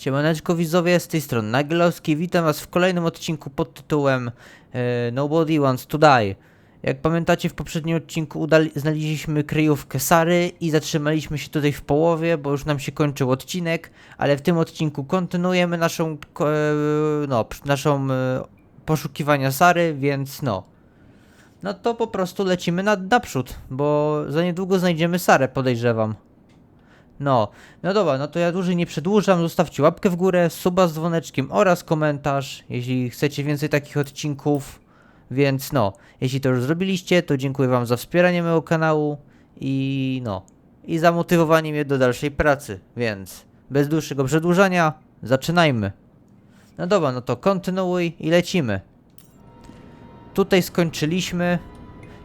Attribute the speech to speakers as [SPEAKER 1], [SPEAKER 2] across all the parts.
[SPEAKER 1] Siemaneczko widzowie, z tej strony Nagelowski, witam was w kolejnym odcinku pod tytułem Nobody Wants to Die. Jak pamiętacie, w poprzednim odcinku znaleźliśmy kryjówkę Sary i zatrzymaliśmy się tutaj w połowie, bo już nam się kończył odcinek, ale w tym odcinku kontynuujemy naszą poszukiwania Sary, więc no to po prostu lecimy naprzód, bo za niedługo znajdziemy Sarę, podejrzewam. No dobra, no to ja dłużej nie przedłużam, zostawcie łapkę w górę, suba z dzwoneczkiem oraz komentarz, jeśli chcecie więcej takich odcinków, więc jeśli to już zrobiliście, to dziękuję wam za wspieranie mojego kanału i za motywowanie mnie do dalszej pracy, więc bez dłuższego przedłużania, zaczynajmy. No dobra, no to kontynuuj i lecimy. Tutaj skończyliśmy,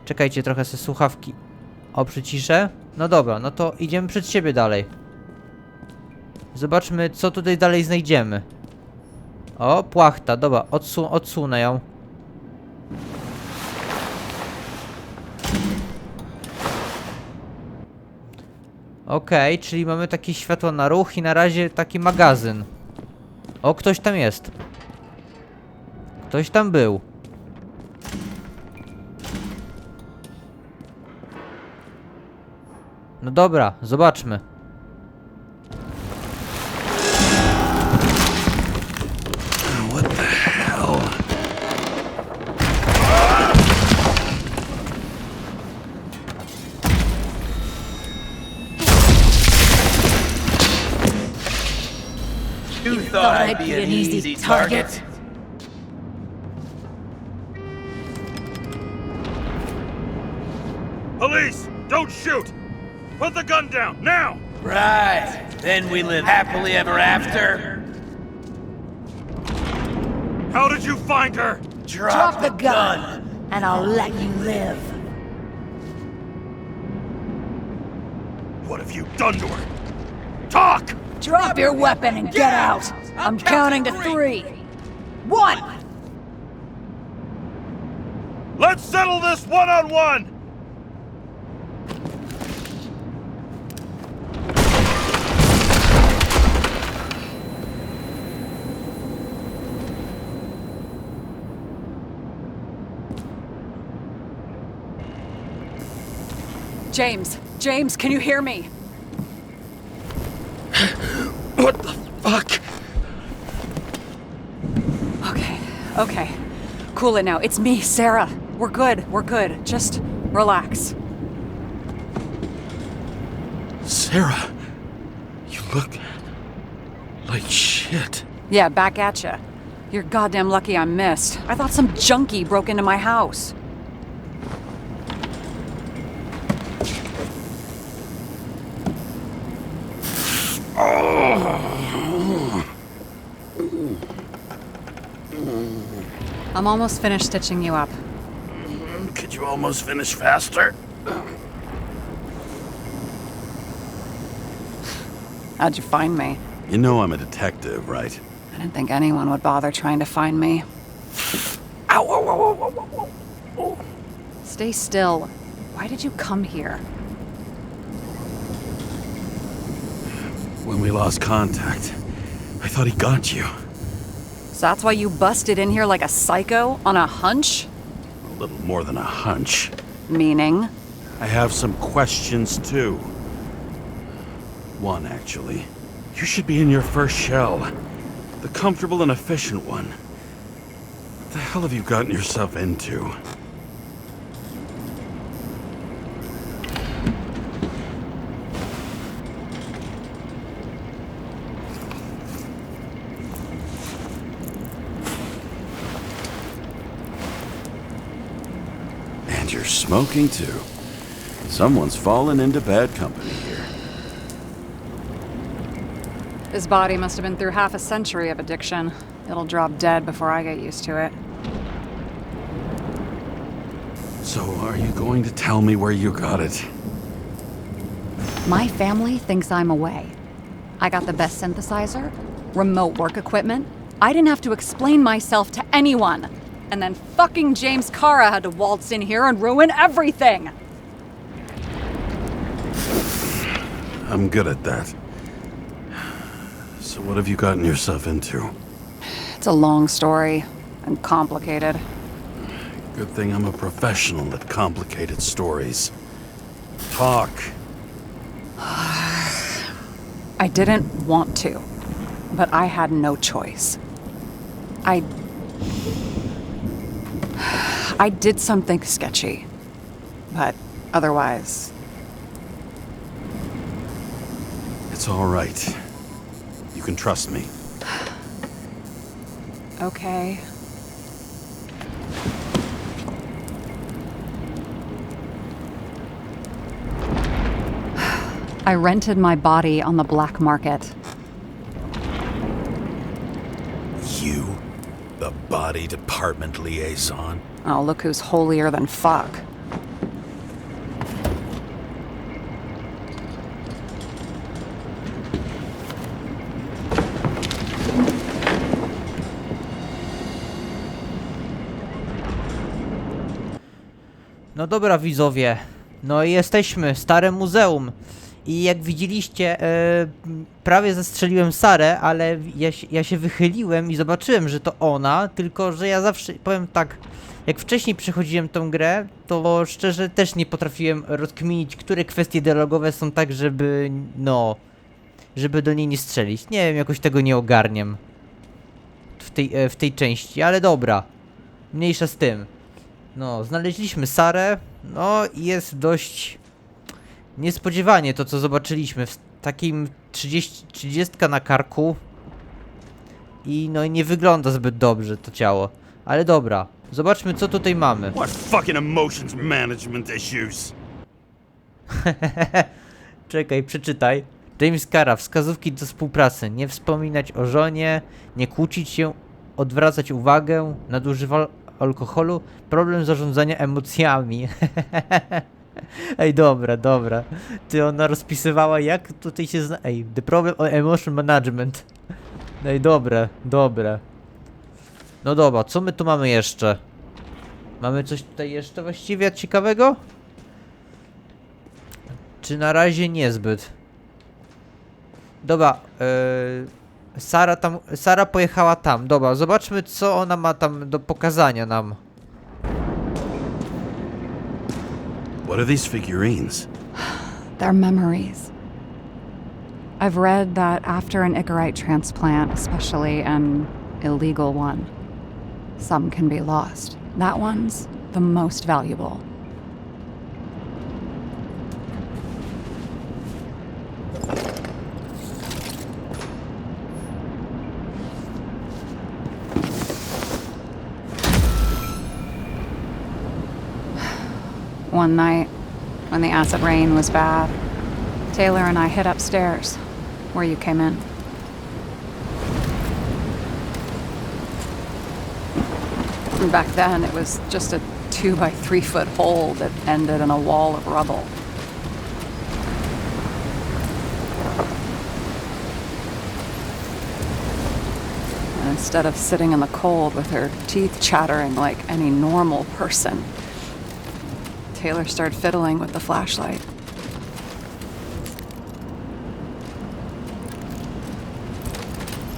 [SPEAKER 1] czekajcie, trochę se słuchawki przyciszę. No dobra, no to idziemy przed siebie dalej. Zobaczmy, co tutaj dalej znajdziemy. O, płachta, dobra, odsunę ją. Okej, czyli mamy takie światło na ruch i na razie taki magazyn. O, ktoś tam jest. Ktoś tam był. No dobra, zobaczmy.
[SPEAKER 2] What the hell?
[SPEAKER 3] You thought I'd be an easy target?
[SPEAKER 4] Police! Don't shoot! Put the gun down, now!
[SPEAKER 3] Right. Then we live happily ever after.
[SPEAKER 4] How did you find her?
[SPEAKER 3] Drop the gun,
[SPEAKER 5] and I'll let you live.
[SPEAKER 4] What have you done to her? Talk!
[SPEAKER 5] Drop your weapon and get out. I'm counting to 3. 1!
[SPEAKER 4] Let's settle this one-on-one!
[SPEAKER 6] James, can you hear me?
[SPEAKER 2] What the fuck?
[SPEAKER 6] Okay. Cool it now. It's me, Sara. We're good. Just relax.
[SPEAKER 2] Sara, you look like shit.
[SPEAKER 6] Yeah, back at ya. You're goddamn lucky I missed. I thought some junkie broke into my house. I'm almost finished stitching you up.
[SPEAKER 2] Could you almost finish faster?
[SPEAKER 6] How'd you find me?
[SPEAKER 2] You know I'm a detective, right?
[SPEAKER 6] I didn't think anyone would bother trying to find me.
[SPEAKER 2] Ow, ow, ow, ow, ow, ow, ow.
[SPEAKER 6] Stay still. Why did you come here?
[SPEAKER 2] When we lost contact, I thought he got you.
[SPEAKER 6] So that's why you busted in here like a psycho on a hunch?
[SPEAKER 2] A little more than a hunch.
[SPEAKER 6] Meaning?
[SPEAKER 2] I have some questions, too. One, actually. You should be in your first shell. The comfortable and efficient one. What the hell have you gotten yourself into? And you're smoking, too. Someone's fallen into bad company here.
[SPEAKER 6] His body must have been through half a century of addiction. It'll drop dead before I get used to it.
[SPEAKER 2] So, are you going to tell me where you got it?
[SPEAKER 6] My family thinks I'm away. I got the best synthesizer, remote work equipment. I didn't have to explain myself to anyone. And then fucking Jamesa Karra had to waltz in here and ruin everything!
[SPEAKER 2] I'm good at that. So What have you gotten yourself into?
[SPEAKER 6] It's a long story and complicated.
[SPEAKER 2] Good thing I'm a professional at complicated stories. Talk.
[SPEAKER 6] I didn't want to, but I had no choice. I did something sketchy, but otherwise...
[SPEAKER 2] It's all right. You can trust me.
[SPEAKER 6] Okay. I rented my body on the black market.
[SPEAKER 4] You? The body department liaison?
[SPEAKER 6] Oh, look who's holier than fuck.
[SPEAKER 1] No dobra widzowie, no i jesteśmy, stare muzeum. I jak widzieliście, prawie zastrzeliłem Sarę, ale ja się wychyliłem i zobaczyłem, że to ona, tylko że ja zawsze, powiem tak, jak wcześniej przechodziłem tą grę, to szczerze też nie potrafiłem rozkminić, które kwestie dialogowe są tak, żeby, no, żeby do niej nie strzelić. Nie wiem, jakoś tego nie ogarniam w tej części, ale dobra, mniejsza z tym. No, znaleźliśmy Sarę, no i jest dość niespodziewanie to, co zobaczyliśmy w takim 30 na karku. I no i nie wygląda zbyt dobrze to ciało. Ale dobra, zobaczmy co tutaj mamy.
[SPEAKER 4] What fucking emotions management issues?
[SPEAKER 1] Czekaj, przeczytaj. Jamesa Karra, wskazówki do współpracy. Nie wspominać o żonie, nie kłócić się, odwracać uwagę, nadużywać alkoholu, problem zarządzania emocjami. Ej, dobra, dobra. Ty, ona rozpisywała, jak tutaj się zna... Ej, the problem of emotion management. Ej, dobre, dobre. No dobra, co my tu mamy jeszcze? Mamy coś tutaj jeszcze właściwie ciekawego? Czy na razie niezbyt? Dobra, Sara pojechała tam. Dobra, zobaczmy co ona ma tam do pokazania nam.
[SPEAKER 2] What are these figurines?
[SPEAKER 6] They're memories. I've read that after an Icarite transplant, especially an illegal one, some can be lost. That one's the most valuable. One night, when the acid rain was bad, Taylor and I hid upstairs, where you came in. And back then, it was just a 2 by 3 foot hole that ended in a wall of rubble. And instead of sitting in the cold with her teeth chattering like any normal person, Taylor started fiddling with the flashlight.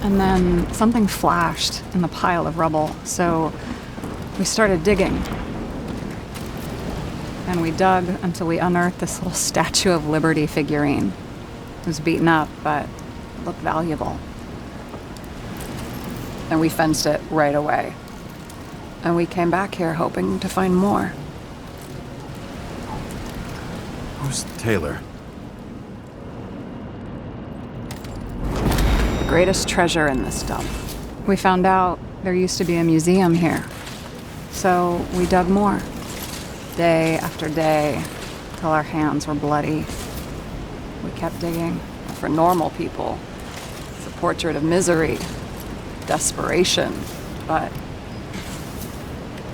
[SPEAKER 6] And then something flashed in the pile of rubble, so we started digging. And we dug until we unearthed this little Statue of Liberty figurine. It was beaten up, but it looked valuable. And we fenced it right away. And we came back here hoping to find more.
[SPEAKER 2] Who's Taylor?
[SPEAKER 6] The greatest treasure in this dump. We found out there used to be a museum here. So we dug more. Day after day, till our hands were bloody. We kept digging. For normal people, it's a portrait of misery, desperation. But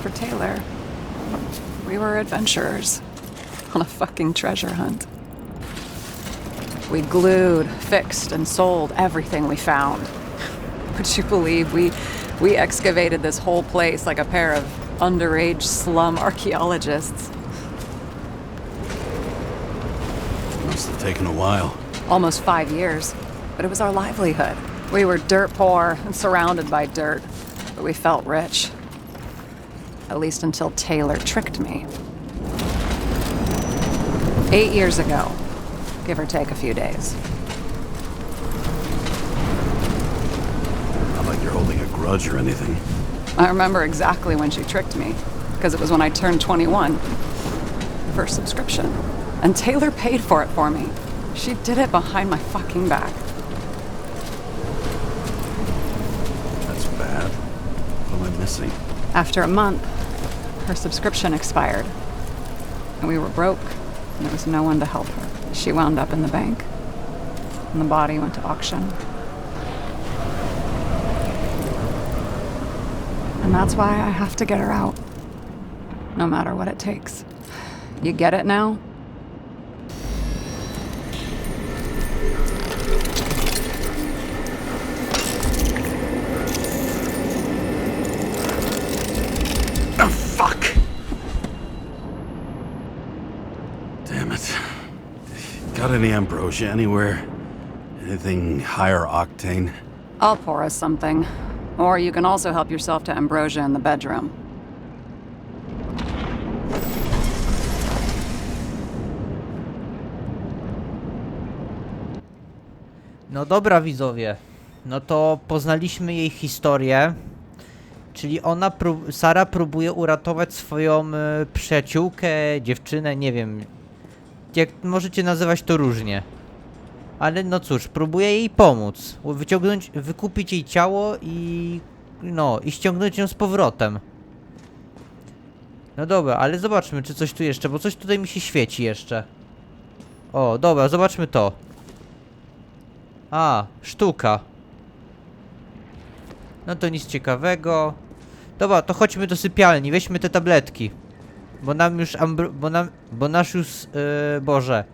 [SPEAKER 6] for Taylor, we were adventurers on a fucking treasure hunt. We glued, fixed, and sold everything we found. Would you believe we excavated this whole place like a pair of underage slum archaeologists?
[SPEAKER 2] Must have taken a while.
[SPEAKER 6] Almost 5 years, but it was our livelihood. We were dirt poor and surrounded by dirt, but we felt rich. At least until Taylor tricked me. 8 years ago, give or take a few days.
[SPEAKER 2] Not like you're holding a grudge or anything.
[SPEAKER 6] I remember exactly when she tricked me, because it was when I turned 21. First subscription. And Taylor paid for it for me. She did it behind my fucking back.
[SPEAKER 2] That's bad. What am I missing?
[SPEAKER 6] After a month, her subscription expired. And we were broke, and there was no one to help her. She wound up in the bank, and the body went to auction. And that's why I have to get her out. No matter what it takes. You get it now?
[SPEAKER 2] Oh, fuck! Damn it. Got any ambrosia anywhere? Anything higher octane?
[SPEAKER 6] I'll pour us something. Or you can also help yourself to ambrosia in the bedroom.
[SPEAKER 1] No dobra, widzowie. No to poznaliśmy jej historię. Czyli Sara próbuje uratować swoją przyjaciółkę, dziewczynę, nie wiem. Jak możecie nazywać to różnie. Ale no cóż, próbuje jej pomóc. Wykupić jej ciało i... no, i ściągnąć ją z powrotem. No dobra, ale zobaczmy, czy coś tu jeszcze, bo coś tutaj mi się świeci jeszcze. O, dobra, zobaczmy to. A, sztuka. No to nic ciekawego. Dobra, to chodźmy do sypialni, weźmy te tabletki. Bo nam już Boże.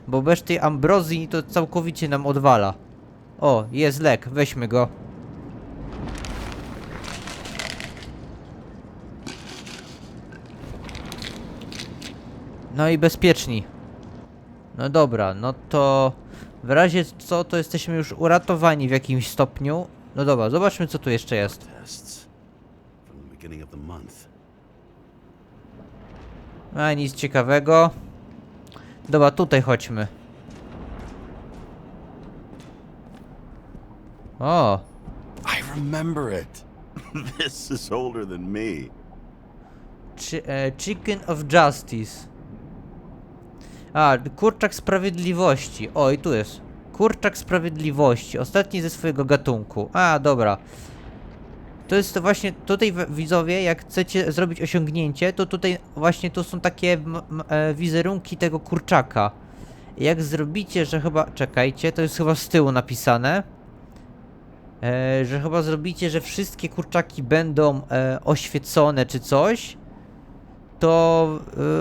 [SPEAKER 1] Bo bez tej ambrozji to całkowicie nam odwala. O, jest lek, weźmy go. No i bezpieczni. No dobra, no to... W razie co, to jesteśmy już uratowani w jakimś stopniu. No dobra, zobaczmy co tu jeszcze jest. A, nic ciekawego. Dobra, tutaj chodźmy. O!
[SPEAKER 4] I remember it. This is older than me.
[SPEAKER 1] Chicken of Justice. A, kurczak sprawiedliwości. O, i tu jest. Kurczak sprawiedliwości. Ostatni ze swojego gatunku. A, dobra. To jest to właśnie, tutaj widzowie, jak chcecie zrobić osiągnięcie, to tutaj właśnie tu są takie wizerunki tego kurczaka. Jak zrobicie, że chyba, czekajcie, to jest chyba z tyłu napisane. Że chyba zrobicie, że wszystkie kurczaki będą oświecone czy coś, to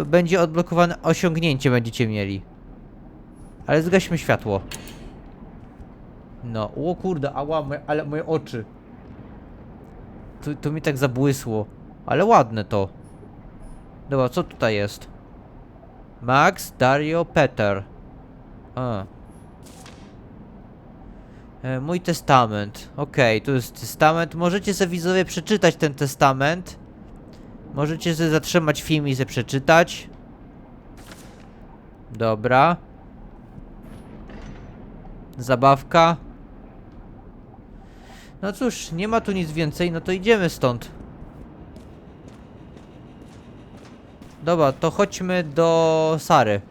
[SPEAKER 1] będzie odblokowane osiągnięcie będziecie mieli. Ale zgaśmy światło. No, o kurde, ała, ale moje oczy. Tu mi tak zabłysło. Ale ładne to. Dobra, co tutaj jest? Max, Dario, Peter. Mój testament. Okej, tu jest testament. Możecie sobie widzowie przeczytać ten testament. Możecie sobie zatrzymać film i sobie przeczytać. Dobra. Zabawka. No cóż, nie ma tu nic więcej, no to idziemy stąd. Dobra, to chodźmy do Sary.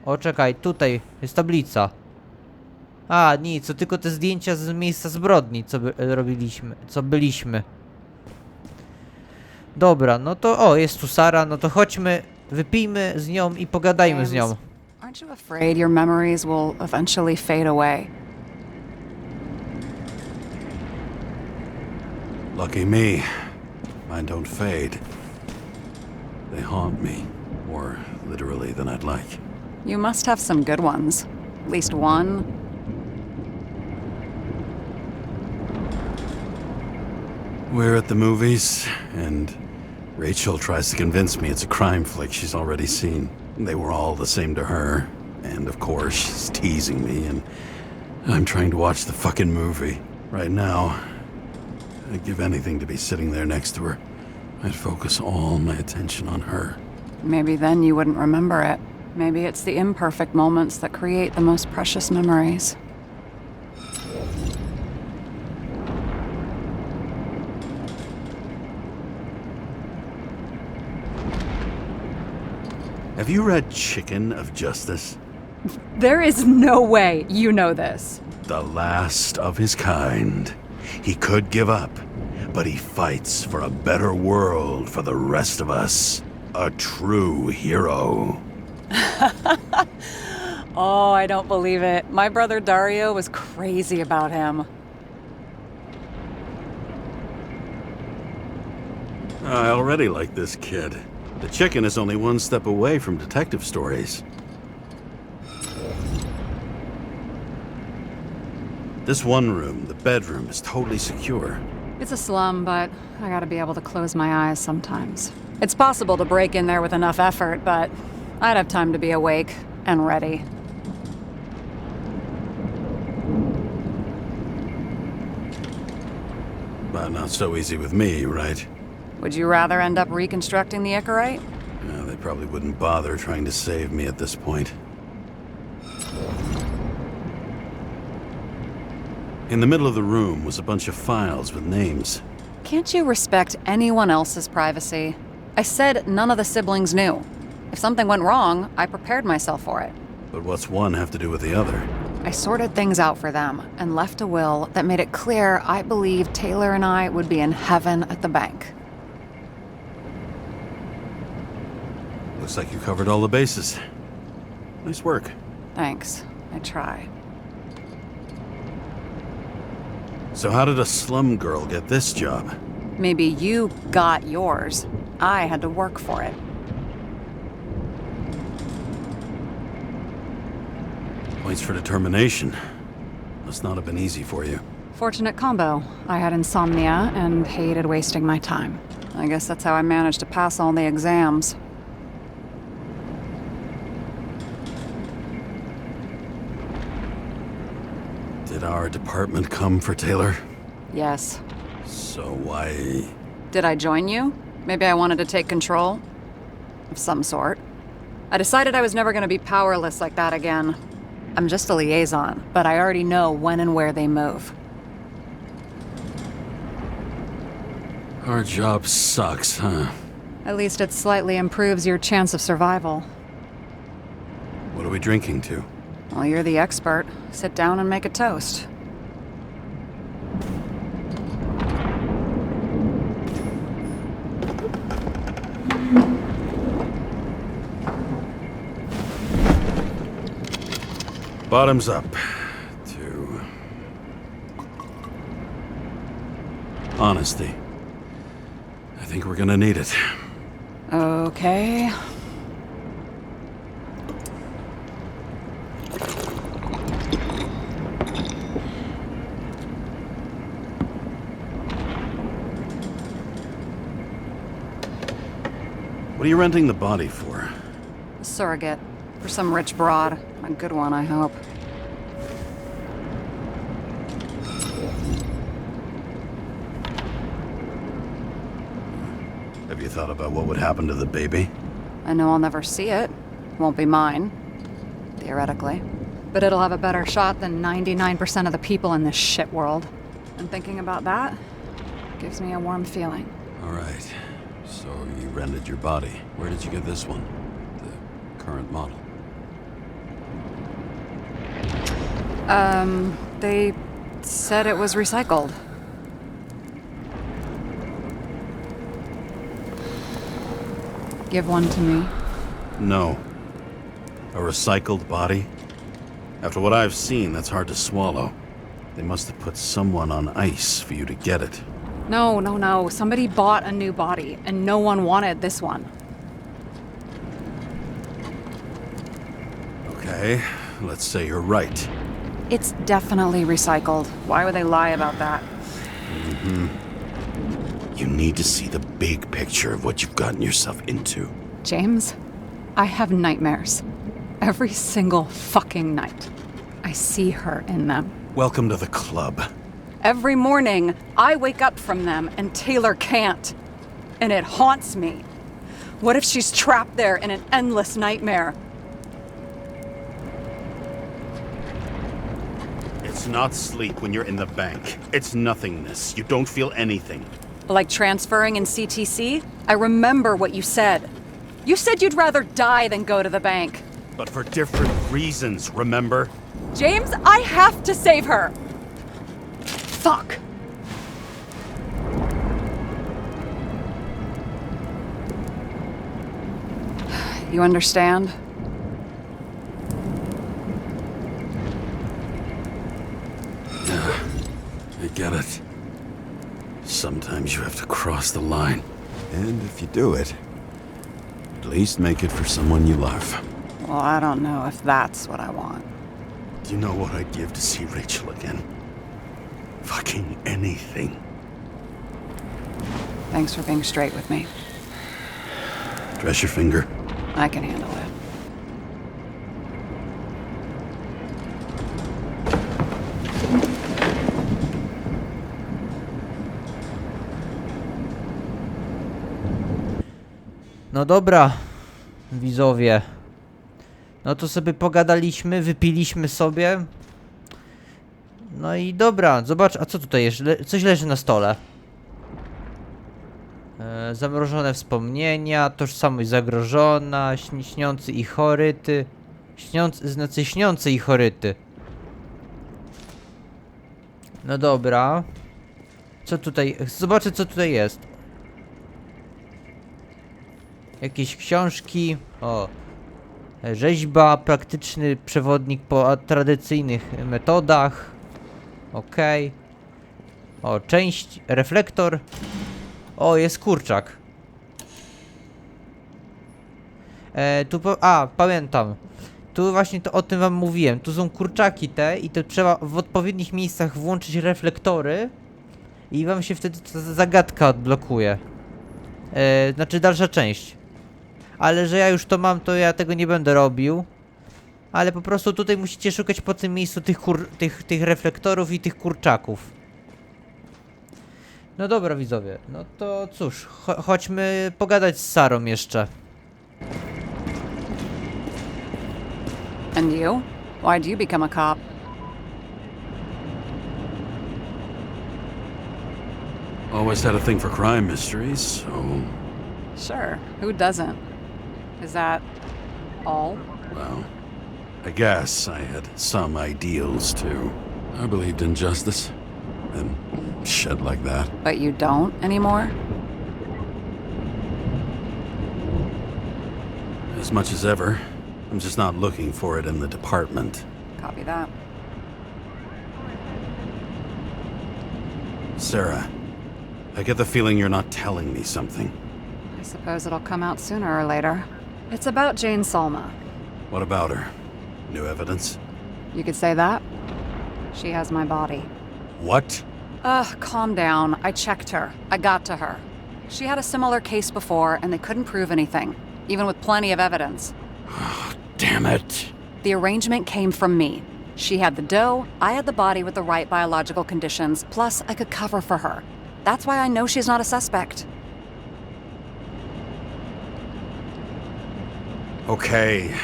[SPEAKER 1] O, czekaj, tutaj jest tablica. A, nic, to tylko te zdjęcia z miejsca zbrodni, co byliśmy. Dobra, no to, o, jest tu Sara, no to chodźmy, wypijmy z nią i pogadajmy z nią.
[SPEAKER 6] Aren't you afraid your memories will eventually fade away?
[SPEAKER 2] Lucky me. Mine don't fade. They haunt me. More literally than I'd like.
[SPEAKER 6] You must have some good ones. At least one.
[SPEAKER 2] We're at the movies, and Rachel tries to convince me it's a crime flick she's already seen. They were all the same to her, and of course she's teasing me, and I'm trying to watch the fucking movie. Right now, I'd give anything to be sitting there next to her. I'd focus all my attention on her.
[SPEAKER 6] Maybe then you wouldn't remember it. Maybe it's the imperfect moments that create the most precious memories.
[SPEAKER 2] Have you read Chicken of Justice?
[SPEAKER 6] There is no way you know this.
[SPEAKER 2] The last of his kind. He could give up, but he fights for a better world for the rest of us. A true hero.
[SPEAKER 6] Oh, I don't believe it. My brother Dario was crazy about him.
[SPEAKER 2] I already like this kid. The chicken is only one step away from detective stories. This one room, the bedroom, is totally secure.
[SPEAKER 6] It's a slum, but I gotta be able to close my eyes sometimes. It's possible to break in there with enough effort, but I'd have time to be awake and ready.
[SPEAKER 2] But not so easy with me, right?
[SPEAKER 6] Would you rather end up reconstructing the Icarite?
[SPEAKER 2] They probably wouldn't bother trying to save me at this point. In the middle of the room was a bunch of files with names.
[SPEAKER 6] Can't you respect anyone else's privacy? I said none of the siblings knew. If something went wrong, I prepared myself for it.
[SPEAKER 2] But what's one have to do with the other?
[SPEAKER 6] I sorted things out for them and left a will that made it clear I believed Taylor and I would be in heaven at the bank.
[SPEAKER 2] Looks like you covered all the bases. Nice work.
[SPEAKER 6] Thanks. I try.
[SPEAKER 2] So how did a slum girl get this job?
[SPEAKER 6] Maybe you got yours. I had to work for it.
[SPEAKER 2] Points for determination. Must not have been easy for you.
[SPEAKER 6] Fortunate combo. I had insomnia and hated wasting my time. I guess that's how I managed to pass all the exams.
[SPEAKER 2] Did our department come for Taylor?
[SPEAKER 6] Yes.
[SPEAKER 2] So why...
[SPEAKER 6] Did I join you? Maybe I wanted to take control? Of some sort. I decided I was never going to be powerless like that again. I'm just a liaison, but I already know when and where they move.
[SPEAKER 2] Our job sucks, huh?
[SPEAKER 6] At least it slightly improves your chance of survival.
[SPEAKER 2] What are we drinking to?
[SPEAKER 6] Well, you're the expert. Sit down and make a toast.
[SPEAKER 2] Bottoms up to honesty. I think we're gonna need it.
[SPEAKER 6] Okay.
[SPEAKER 2] What are you renting the body for?
[SPEAKER 6] A surrogate. For some rich broad. A good one, I hope.
[SPEAKER 2] Have you thought about what would happen to the baby?
[SPEAKER 6] I know I'll never see it. Won't be mine. Theoretically. But it'll have a better shot than 99% of the people in this shit world. And thinking about that gives me a warm feeling.
[SPEAKER 2] All right. So you rented your body. Where did you get this one? The current model.
[SPEAKER 6] They said it was recycled. Give one to me.
[SPEAKER 2] No. A recycled body? After what I've seen, that's hard to swallow. They must have put someone on ice for you to get it.
[SPEAKER 6] No. Somebody bought a new body, and no one wanted this one.
[SPEAKER 2] Okay, let's say you're right.
[SPEAKER 6] It's definitely recycled. Why would they lie about that?
[SPEAKER 2] You need to see the big picture of what you've gotten yourself into.
[SPEAKER 6] James, I have nightmares. Every single fucking night. I see her in them.
[SPEAKER 2] Welcome to the club.
[SPEAKER 6] Every morning, I wake up from them and Taylor can't. And it haunts me. What if she's trapped there in an endless nightmare?
[SPEAKER 2] It's not sleep when you're in the bank. It's nothingness. You don't feel anything.
[SPEAKER 6] Like transferring in CTC? I remember what you said. You said you'd rather die than go to the bank.
[SPEAKER 2] But for different reasons, remember?
[SPEAKER 6] James, I have to save her! Fuck! You understand?
[SPEAKER 2] I get it. Sometimes you have to cross the line. And if you do it, at least make it for someone you love.
[SPEAKER 6] Well, I don't know if that's what I want.
[SPEAKER 2] Do you know what I'd give to see Rachel again? Fucking anything.
[SPEAKER 6] Thanks for being straight with me.
[SPEAKER 2] Dress your finger.
[SPEAKER 6] I can handle it.
[SPEAKER 1] No dobra, widzowie. No to sobie pogadaliśmy, wypiliśmy sobie. No i dobra, zobacz, a co tutaj jest? Coś leży na stole. Zamrożone wspomnienia, tożsamość zagrożona, śniący i choryty. Śniący i choryty. No dobra. Co tutaj? Zobaczę, co tutaj jest. Jakieś książki. O. Rzeźba, praktyczny przewodnik po tradycyjnych metodach. Okej. O, część, reflektor. O, jest kurczak. Pamiętam. Tu właśnie to o tym wam mówiłem. Tu są kurczaki te i to trzeba w odpowiednich miejscach włączyć reflektory i wam się wtedy ta zagadka odblokuje. Znaczy dalsza część. Ale że ja już to mam, to ja tego nie będę robił. Ale po prostu tutaj musicie szukać po tym miejscu tych reflektorów i tych kurczaków. No dobra, widzowie. No to cóż, chodźmy pogadać z Sarą jeszcze.
[SPEAKER 6] And you? Why'd you become a cop?
[SPEAKER 2] Always had a thing for crime mysteries, so...
[SPEAKER 6] Sure, who doesn't? Is that all?
[SPEAKER 2] Well, I guess I had some ideals, too. I believed in justice, and shit like that.
[SPEAKER 6] But you don't anymore?
[SPEAKER 2] As much as ever. I'm just not looking for it in the department.
[SPEAKER 6] Copy that.
[SPEAKER 2] Sara, I get the feeling you're not telling me something.
[SPEAKER 6] I suppose it'll come out sooner or later. It's about Jane Salma.
[SPEAKER 2] What about her? New evidence?
[SPEAKER 6] You could say that. She has my body.
[SPEAKER 2] What?
[SPEAKER 6] Calm down. I checked her. I got to her. She had a similar case before, and they couldn't prove anything, even with plenty of evidence.
[SPEAKER 2] Damn it.
[SPEAKER 6] The arrangement came from me. She had the dough, I had the body with the right biological conditions, plus I could cover for her. That's why I know she's not a suspect.
[SPEAKER 2] Okay.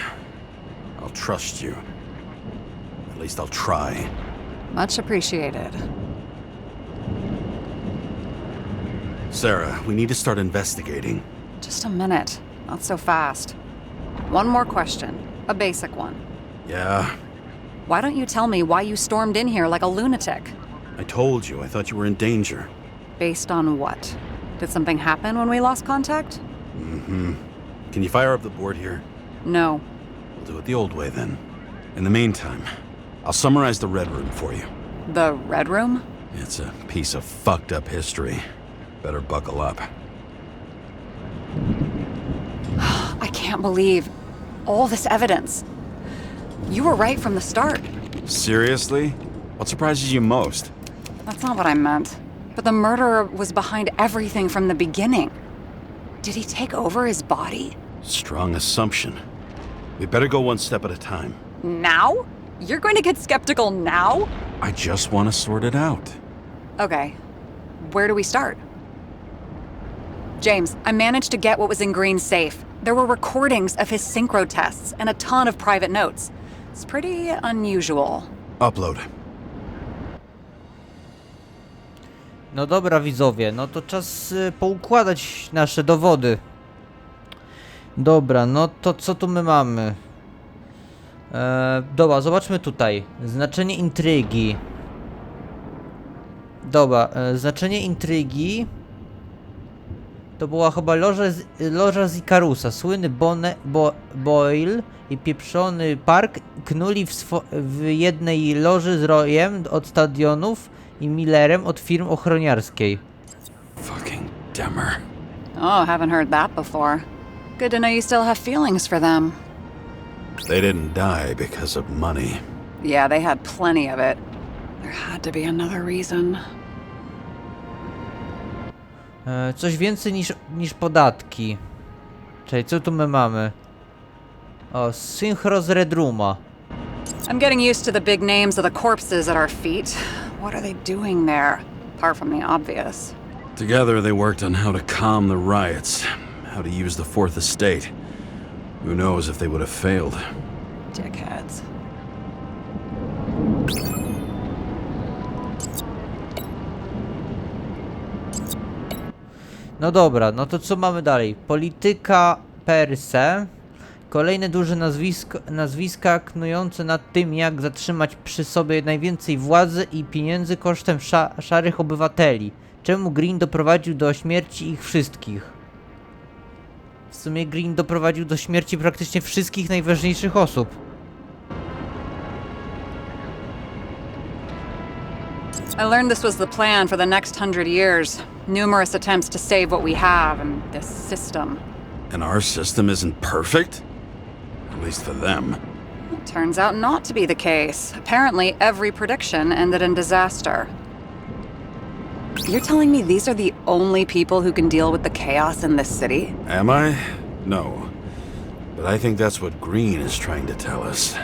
[SPEAKER 2] I'll trust you. At least I'll try.
[SPEAKER 6] Much appreciated.
[SPEAKER 2] Sara, we need to start investigating.
[SPEAKER 6] Just a minute. Not so fast. One more question. A basic one.
[SPEAKER 2] Yeah?
[SPEAKER 6] Why don't you tell me why you stormed in here like a lunatic?
[SPEAKER 2] I told you, I thought you were in danger.
[SPEAKER 6] Based on what? Did something happen when we lost contact?
[SPEAKER 2] Mm-hmm. Can you fire up the board here?
[SPEAKER 6] No.
[SPEAKER 2] We'll do it the old way then. In the meantime, I'll summarize the Red Room for you.
[SPEAKER 6] The Red Room?
[SPEAKER 2] It's a piece of fucked up history. Better buckle up.
[SPEAKER 6] I can't believe all this evidence. You were right from the start.
[SPEAKER 2] Seriously? What surprises you most?
[SPEAKER 6] That's not what I meant. But the murderer was behind everything from the beginning. Did he take over his body?
[SPEAKER 2] Strong assumption. We better go one step at a time.
[SPEAKER 6] Now? You're going to get skeptical now?
[SPEAKER 2] I just want to sort it out.
[SPEAKER 6] Okay. Where do we start? James, I managed to get what was in Green's safe. There were recordings of his synchro tests and a ton of private notes. It's pretty unusual.
[SPEAKER 2] Upload.
[SPEAKER 1] No dobra widzowie, no to czas poukładać nasze dowody. Dobra, no to co tu my mamy? Dobra, zobaczmy tutaj. Znaczenie intrygi. Dobra, znaczenie intrygi to była chyba loża z Ikarusa. Słynny Boyle i pieprzony Park knuli w jednej loży z Royem od stadionów i Millerem od firm ochroniarskiej.
[SPEAKER 2] Fucking Demmer.
[SPEAKER 6] Oh, haven't heard that before. Good to know you still have feelings for them.
[SPEAKER 2] They didn't die because of money.
[SPEAKER 6] Yeah, they had plenty of it. There had to be another reason.
[SPEAKER 1] Coś więcej niż podatki. Czyli co tu my mamy? O, synchro z Red Rooma.
[SPEAKER 6] I'm getting used to the big names of the corpses at our feet. What are they doing there? Apart from the obvious.
[SPEAKER 2] Together they worked on how to calm the riots, how to use the Fourth Estate. Who knows if they would have failed.
[SPEAKER 6] Dickheads.
[SPEAKER 1] No dobra, no to co mamy dalej? Polityka per se. Kolejne duże nazwiska knujące nad tym, jak zatrzymać przy sobie najwięcej władzy i pieniędzy kosztem szarych obywateli. Czemu Green doprowadził do śmierci ich wszystkich? W sumie Green doprowadził do śmierci praktycznie wszystkich najważniejszych osób.
[SPEAKER 6] I learned this was the plan for the next 100 years. Numerous attempts to save what we have and this system.
[SPEAKER 2] And our system isn't perfect? At least for them.
[SPEAKER 6] Turns out not to be the case. Apparently, every prediction ended in disaster. You're telling me these are the only people who can deal with the chaos in this city?
[SPEAKER 2] Am I? No. But I think that's what Green is trying to tell us.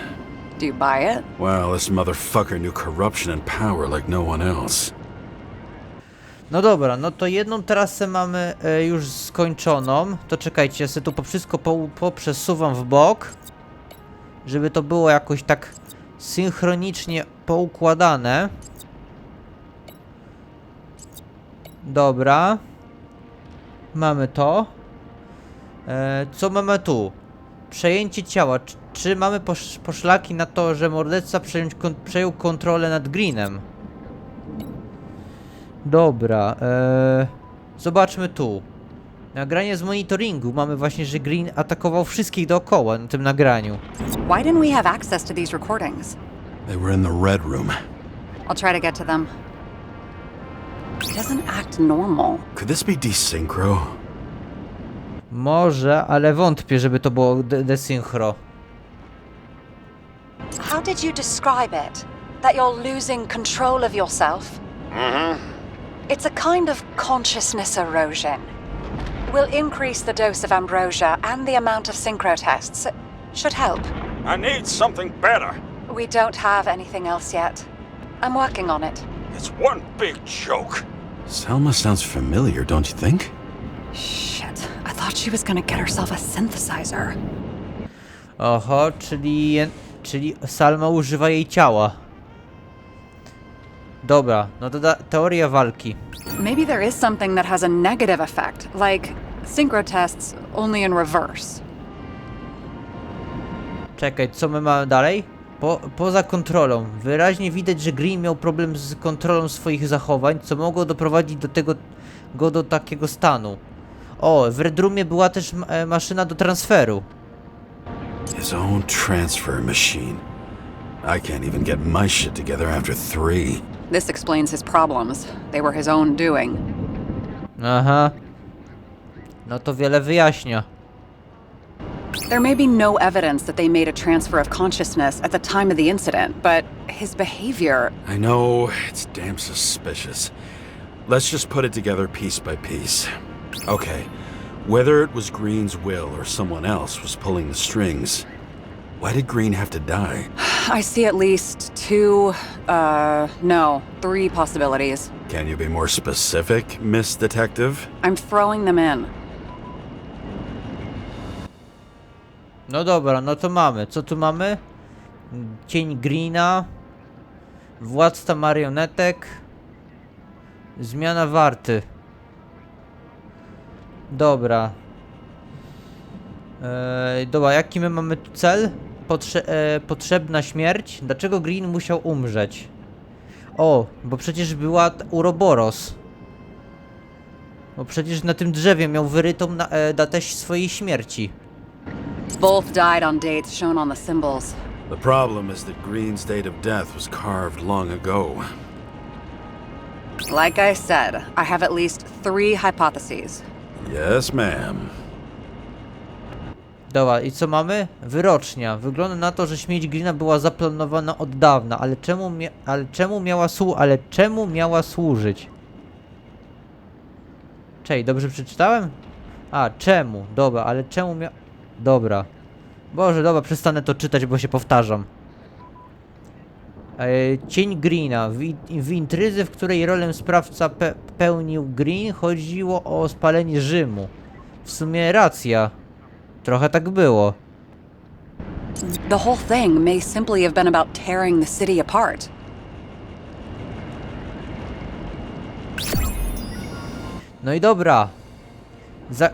[SPEAKER 6] Do you buy it?
[SPEAKER 2] Well, this motherfucker knew corruption and power like no one else.
[SPEAKER 1] No dobra, no to jedną trasę mamy już skończoną. To czekajcie, ja sobie tu wszystko poprzesuwam w bok, żeby to było jakoś tak synchronicznie poukładane. Dobra. Mamy to. Co mamy tu? Przejęcie ciała. Czy mamy poszlaki na to, że morderca przejął kontrolę nad Greenem? Dobra, zobaczmy tu. Nagranie z monitoringu. Mamy właśnie, że Green atakował wszystkich dookoła na tym nagraniu.
[SPEAKER 6] Why didn't we have access to these recordings?
[SPEAKER 2] They were in the Red Room.
[SPEAKER 6] I'll try to get to them. He doesn't act normal.
[SPEAKER 2] Could this be desynchro?
[SPEAKER 1] Może, ale wątpię, żeby to było desynchro.
[SPEAKER 5] How did you describe it? That you're losing control of yourself? It's a kind of consciousness erosion. We'll increase the dose of ambrosia and the amount of synchro tests. Should help.
[SPEAKER 4] I need something better.
[SPEAKER 5] We don't have anything else yet. I'm working on it.
[SPEAKER 4] It's one big joke.
[SPEAKER 2] Selma sounds familiar, don't you think?
[SPEAKER 6] Shit, I thought she was gonna get herself a synthesizer.
[SPEAKER 1] Oho, czyli Salma używa jej ciała. Dobra, no to teoria walki.
[SPEAKER 6] Maybe there is something that has a negative effect, like synchro tests only in reverse.
[SPEAKER 1] Czekaj, co my mamy dalej? Poza kontrolą. Wyraźnie widać, że Green miał problem z kontrolą swoich zachowań, co mogło doprowadzić do takiego stanu. O, w Red Roomie była też maszyna do transferu.
[SPEAKER 2] His own transfer machine. I can't even get my shit together after 3.
[SPEAKER 6] This explains his problems. They were his own doing.
[SPEAKER 1] Aha. No to wiele wyjaśnia.
[SPEAKER 6] There may be no evidence that they made a transfer of consciousness at the time of the incident, but his behavior...
[SPEAKER 2] I know, it's damn suspicious. Let's just put it together piece by piece. Okay, whether it was Green's will or someone else was pulling the strings, Why did Green have to die?
[SPEAKER 6] I see at least three possibilities.
[SPEAKER 2] Can you be more specific, Miss Detective?
[SPEAKER 6] I'm throwing them in.
[SPEAKER 1] No dobra, no to mamy. Co tu mamy? Cień Greena. Władca marionetek. Zmiana warty. Dobra. Dobra, jaki my mamy tu cel? Potrzebna śmierć. Dlaczego Green musiał umrzeć? O, bo przecież była Uroboros. Bo przecież na tym drzewie miał wyrytą datę swojej śmierci.
[SPEAKER 6] Both died on dates shown on the symbols.
[SPEAKER 2] The problem is that Green's date of death was carved long ago.
[SPEAKER 6] Like I said, I have at least three hypotheses.
[SPEAKER 2] Yes, ma'am.
[SPEAKER 1] Dobra, i co mamy? Wyrocznia. Wygląda na to, że śmierć Greena była zaplanowana od dawna, ale czemu miała służyć? Czej, dobrze przeczytałem? A, czemu? Dobra, ale czemu Dobra. Boże, dobra, przestanę to czytać, bo się powtarzam. Cień Greena. W intryzy, w której rolę sprawca pełnił Green, chodziło o spalenie Rzymu. W sumie racja. Trochę tak było.
[SPEAKER 6] The whole thing may simply have been about tearing the city apart.
[SPEAKER 1] No i dobra.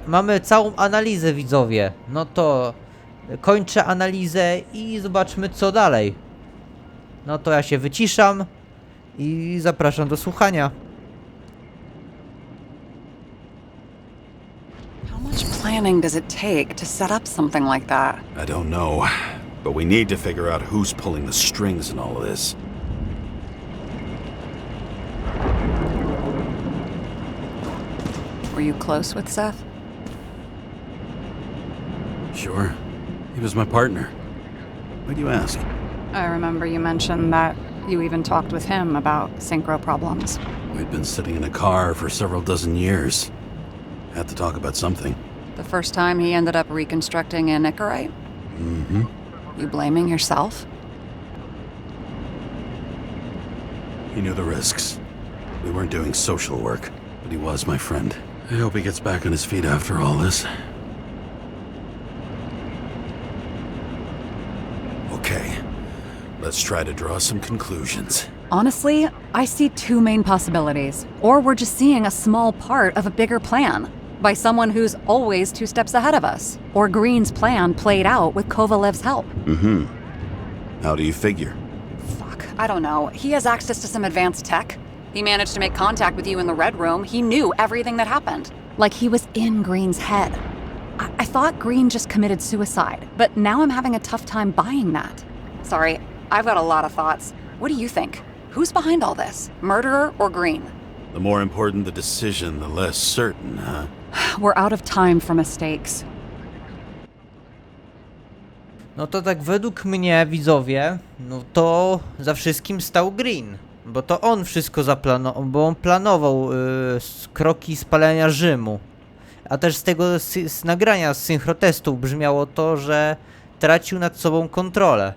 [SPEAKER 1] Mamy całą analizę, widzowie. No to kończę analizę i zobaczmy, co dalej. No to ja się wyciszam i zapraszam do słuchania.
[SPEAKER 6] How much planning does it take to set up something like that?
[SPEAKER 2] I don't know, but we need to figure out who's pulling the strings in all of this.
[SPEAKER 6] Were you close with Seth?
[SPEAKER 2] Sure. He was my partner. Why do you ask?
[SPEAKER 6] I remember you mentioned that you even talked with him about synchro problems.
[SPEAKER 2] We'd been sitting in a car for several dozen years. Had to talk about something.
[SPEAKER 6] The first time he ended up reconstructing a Nicorite?
[SPEAKER 2] Mm-hmm.
[SPEAKER 6] You blaming yourself?
[SPEAKER 2] He knew the risks. We weren't doing social work, but he was my friend. I hope he gets back on his feet after all this. Okay, let's try to draw some conclusions.
[SPEAKER 6] Honestly, I see two main possibilities. Or we're just seeing a small part of a bigger plan by someone who's always 2 steps ahead of us. Or Green's plan played out with Kovalev's help.
[SPEAKER 2] Mm-hmm. How do you figure?
[SPEAKER 6] Fuck, I don't know. He has access to some advanced tech. He managed to make contact with you in the Red Room. He knew everything that happened. Like he was in Green's head. I thought Green just committed suicide, but now I'm having a tough time buying that. Sorry, I've got a lot of thoughts. What do you think? Who's behind all this? Murderer or Green?
[SPEAKER 2] The more important the decision, the less certain, huh?
[SPEAKER 6] We're out of time for mistakes.
[SPEAKER 1] No to tak według mnie, widzowie, no to za wszystkim stał Green. Bo to on wszystko zaplanował, bo on planował kroki spalenia Rzymu. A też z tego z nagrania z synchrotestu brzmiało to, że tracił nad sobą kontrolę.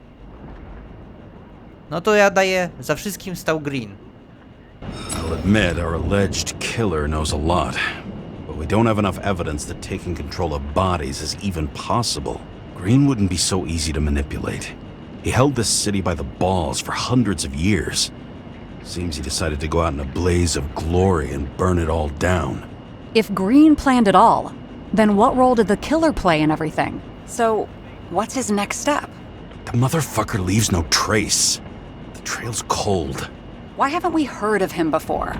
[SPEAKER 1] No to ja daję, za wszystkim stał Green.
[SPEAKER 2] I'll admit our alleged killer knows a lot, but we don't have enough evidence that taking control of bodies is even possible. Green wouldn't be so easy to manipulate. He held this city by the balls for hundreds of years. Seems he decided to go out in a blaze of glory and burn it all down.
[SPEAKER 6] If Green planned it all, then what role did the killer play in everything? So, what's his next step?
[SPEAKER 2] The motherfucker leaves no trace. The trail's cold.
[SPEAKER 6] Why haven't we heard of him before?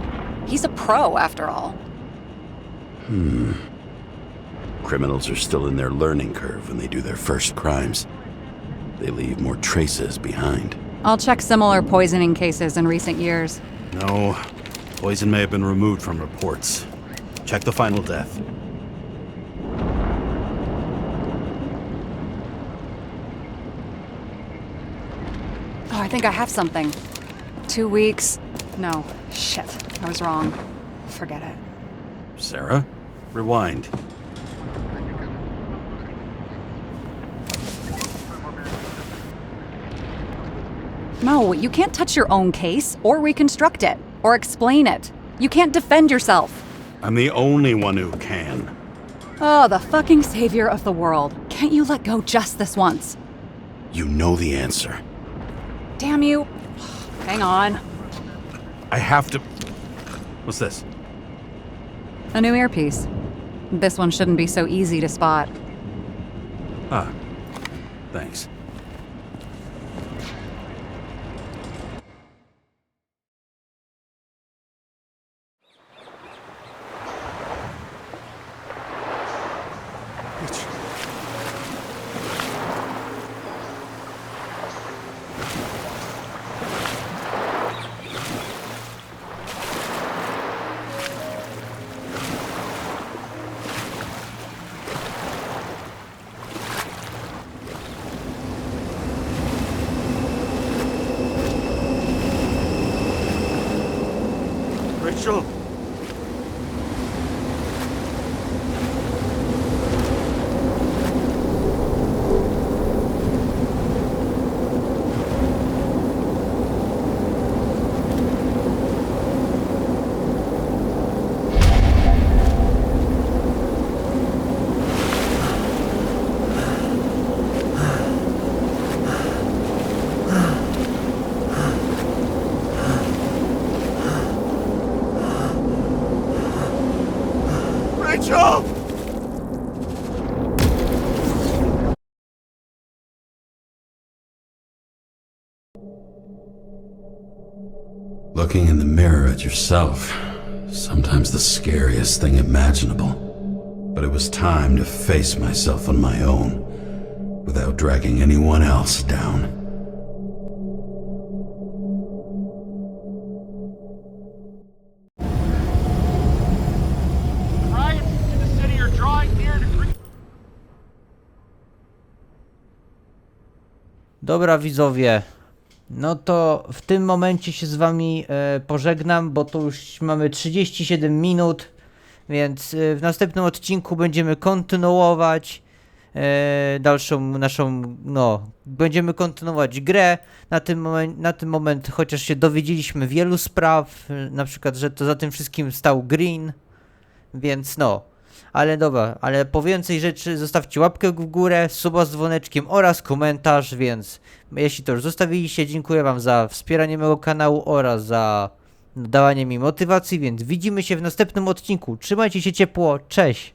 [SPEAKER 6] He's a pro, after all.
[SPEAKER 2] Criminals are still in their learning curve when they do their first crimes. They leave more traces behind.
[SPEAKER 6] I'll check similar poisoning cases in recent years.
[SPEAKER 2] No, poison may have been removed from reports. Check the final death.
[SPEAKER 6] Oh, I think I have something. 2 weeks. No, shit. I was wrong. Forget it.
[SPEAKER 2] Sara, rewind.
[SPEAKER 6] No, you can't touch your own case, or reconstruct it, or explain it. You can't defend yourself.
[SPEAKER 2] I'm the only one who can.
[SPEAKER 6] Oh, the fucking savior of the world. Can't you let go just this once?
[SPEAKER 2] You know the answer.
[SPEAKER 6] Damn you. Hang on.
[SPEAKER 2] I have to... What's this?
[SPEAKER 6] A new earpiece. This one shouldn't be so easy to spot.
[SPEAKER 2] Ah, thanks.
[SPEAKER 4] Rachel! Rachel!
[SPEAKER 2] Looking in the mirror at yourself, sometimes the scariest thing imaginable. But it was time to face myself on my own, without dragging anyone else down.
[SPEAKER 4] Riots in the city are drawing near to...
[SPEAKER 1] Dobra widzowie, no to w tym momencie się z wami pożegnam, bo to już mamy 37 minut, więc w następnym odcinku będziemy kontynuować dalszą naszą, no, będziemy kontynuować grę. Na tym moment chociaż się dowiedzieliśmy wielu spraw, na przykład, że to za tym wszystkim stał Green, więc no. Ale dobra, ale po więcej rzeczy zostawcie łapkę w górę, suba z dzwoneczkiem oraz komentarz, więc jeśli to już zostawiliście, dziękuję wam za wspieranie mojego kanału oraz za dawanie mi motywacji, więc widzimy się w następnym odcinku. Trzymajcie się ciepło, cześć!